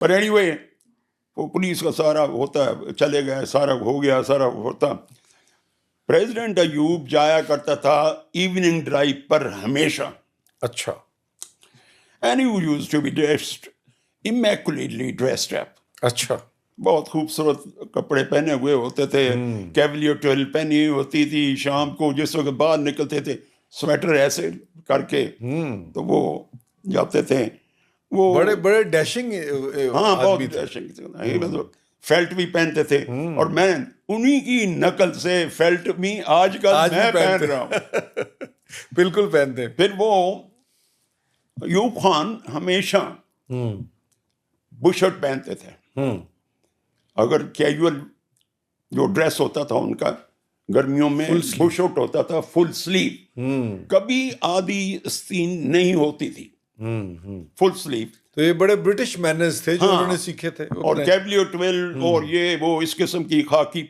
پر any way وہ police کا سارا ہوتا ہے، چلے گئے، سارا ہو گیا، سارا ہوتا. پریزیڈنٹ ایوب جایا کرتا تھا ایوننگ ڈرائیو پر ہمیشہ. اچھا. اینڈ ہی used to be dressed immaculately dressed up. اچھا. بہت خوبصورت کپڑے پہنے ہوئے ہوتے تھے، کیولیئر ٹویل پہنی ہوئی ہوتی تھی. شام کو جس وقت باہر نکلتے تھے سویٹر ایسے کر کے تو وہ جاتے تھے. وہ بڑے بڑے ڈیشنگ. ہاں بہت ڈیشنگ، فیلٹ بھی پہنتے تھے. اور میں انہی کی نقل سے فیلٹ بھی آج کل میں پہن رہا ہوں. بالکل پہنتے. پھر وہ ایوب خان ہمیشہ بشرٹ پہنتے تھے. اگر کیجول جو ڈریس ہوتا تھا ان کا گرمیوں میں بشرٹ ہوتا تھا فل سلیو، کبھی آدھی استین نہیں ہوتی تھی، فل سلیو. تو یہ بڑے برٹش مینرز تھے جو انہوں نے سیکھے تھے. اور کیولیئر ٹویل اور یہ وہ اس قسم کی خاکی